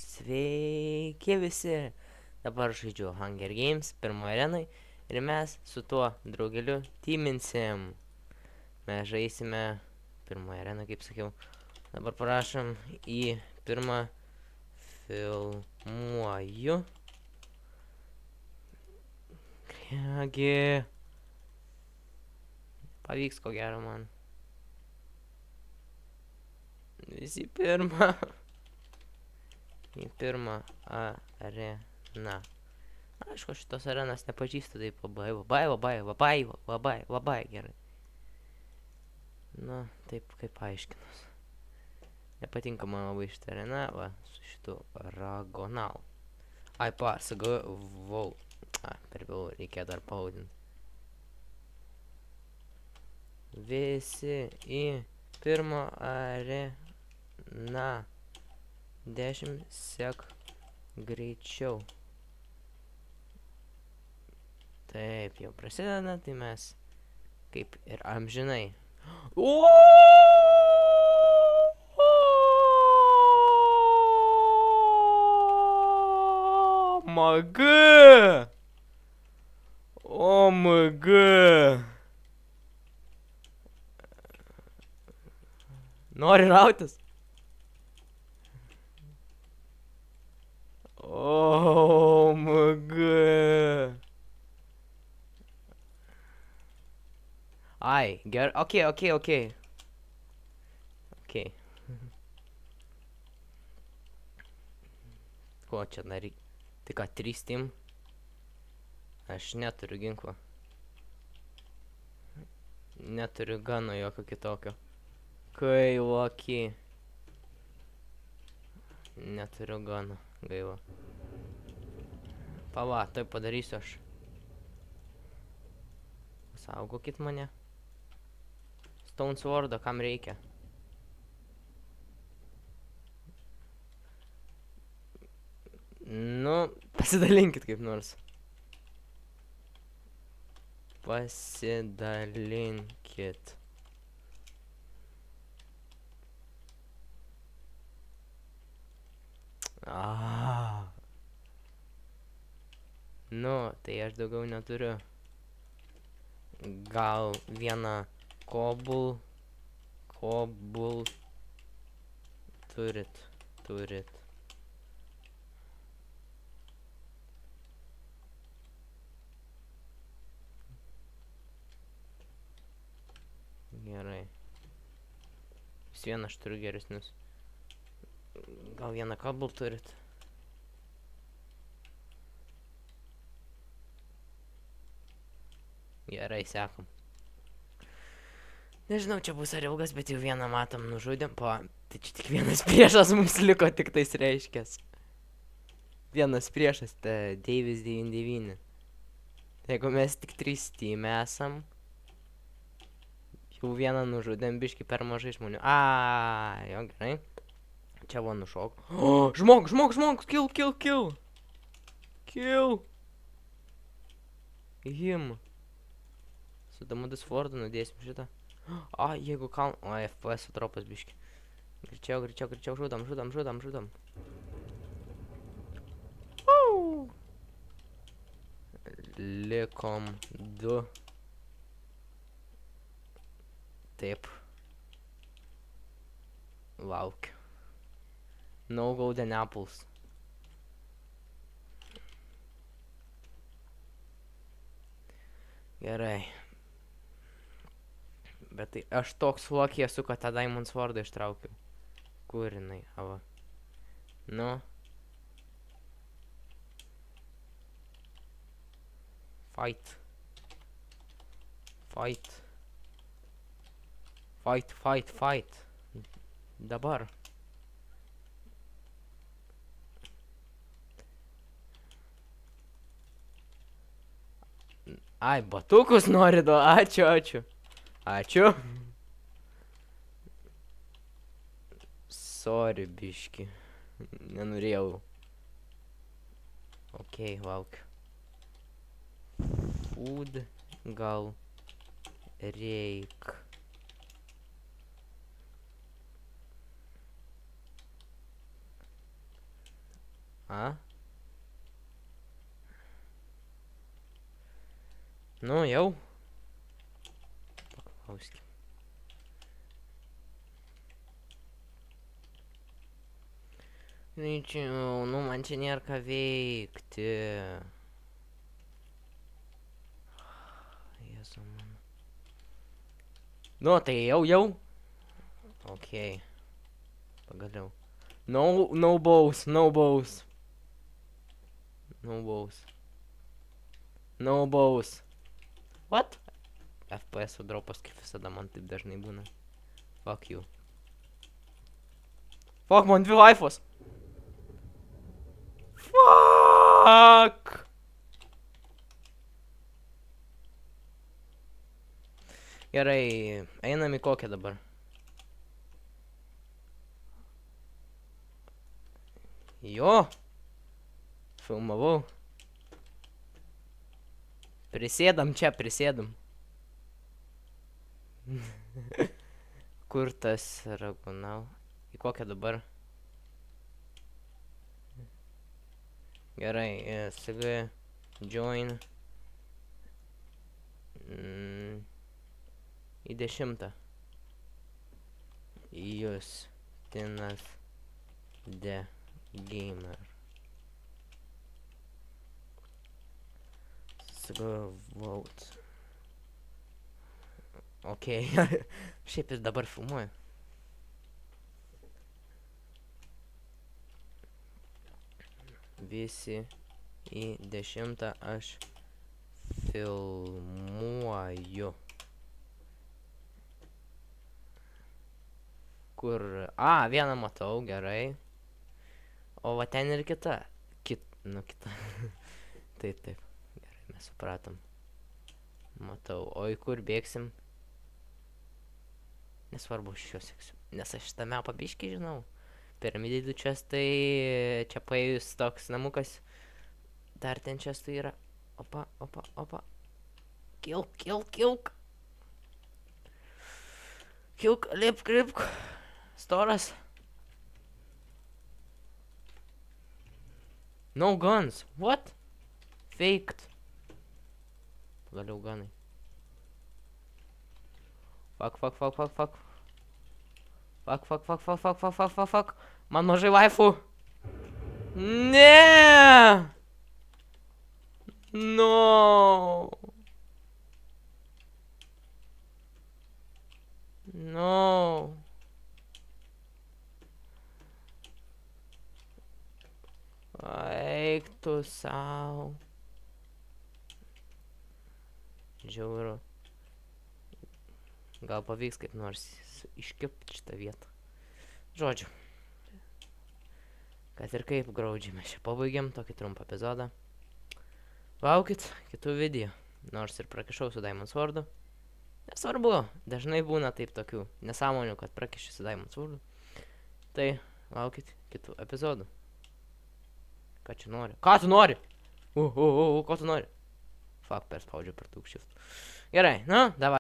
Sveiki visi! Dabar žaidžiu Hunger Games pirmoje arenai ir mes su tuo draugeliu teaminsim. Mes žaisime pirmoje areną, kaip sakiau. Dabar parašom į pirmą filmuoju. Kągi pavyks ko gero man. Visi pirmą. Į pirmą areną. Aišku, šitos arenas nepažįstu, taip labai gerai. Na, taip kaip aiškinus. Nepatinka man labai šitą areną, va, su šitu ragonalu. Ai, pasagavau. Per vėlų reikia dar paudinti. Visi į pirmą areną. 10 sek greičiau. Taip, jau prasideda, tai mes kaip ir amžinai. OMG! Nori rautis? OMG! Ai, gerai, okei. Ko čia dar reikia? Tai ką, 3 team? Aš neturiu ginklo. Neturiu gano jokio kitokio. Kailoki. Neturiu gano, gaila. Pala, tai padarysiu aš. Saugokit mane. Stone Sword, kam reikia? Nu, pasidalinkit kaip nors. Pasidalinkit. Nu, tai aš daugiau neturiu. Gal vieną kobul turit. Gerai. Vis vieną aš turiu geresnius. Gal vieną kabel turit? Gerai, sekam. Nežinau, čia bus ar ilgas, bet jau vieną matom nužudėm. Tai čia tik vienas priešas mums liko, tik tais reiškės. Vienas priešas, tai Davis 99. Tai jeigu mes tik 3 team esam, jau vieną nužudėm, biški per mažai žmonių. Jo, gerai. Čia va nušok. Žmogus, kill. Him. Su Damudus Fordu nudėsim šitą. Jeigu kaln... FPS dropas biški. Greičiau, žudam. Likom 2. Taip. Laukiu. No golden apples. Gerai. Bet tai aš toks lucky esu, kad tą Diamond Swordą ištraukiu. Kur jinai? Ava. Nu. Fight. Dabar. Ai, batukus nori duo. Ačiū. Sorry, biški. Nenorėjau. Okei, laukiu. Food gal reik. A? Nu, jau. Paklauskim. Nu, man čia nėra ką veikti. Jėzu, man. Nu, tai jau. Okei. Pagaliau. No bows. What? FPS dropas kaip visada man taip dažnai būna. Fuck you. Fuck, man 2 laifos. Fuck. Gerai, einam į kokią dabar. Jo. Filmavau. Prisėdam čia, prisėdam. Kur tas ragunau? Į kokią dabar? Gerai, SG, join. Į 10. Justinas the Gamer. SG vote. Okei, šiaip ir dabar filmuoju. Visi į 10 aš filmuoju. Kur? A, vieną matau, gerai. O va ten ir kita. Nu, kita. Taip. Gerai, mes supratom. Matau. O į kur bėgsim? Nesvarbu, aš šios seksiu. Nes aš šitą mapą biškį žinau. Piramidai čestai, čia paėjus toks namukas. Dar ten čestai yra. Opa. Kilk. Kilk, lipk. Storas. No guns. What? Faked. Pagaliau ganai. Fuck. Man mažai laifų. Ne! No. Eik tu sau. Žiauru. Gal pavyks kaip nors iškirpti šitą vietą. Žodžiu. Kad ir kaip graudžiai mes čia pabaigiam tokį trumpą epizodą. Laukit kitų video. Nors ir prakišau su Diamond Swordu. Nesvarbu, dažnai būna taip tokių nesąmonių, kad prakišiu su Diamond Swordu. Tai laukit kitų epizodų. Ką čia nori? Ką tu nori? Ko tu nori? Fuck, perspaudžiu per tūk shift. Gerai, nu, davai.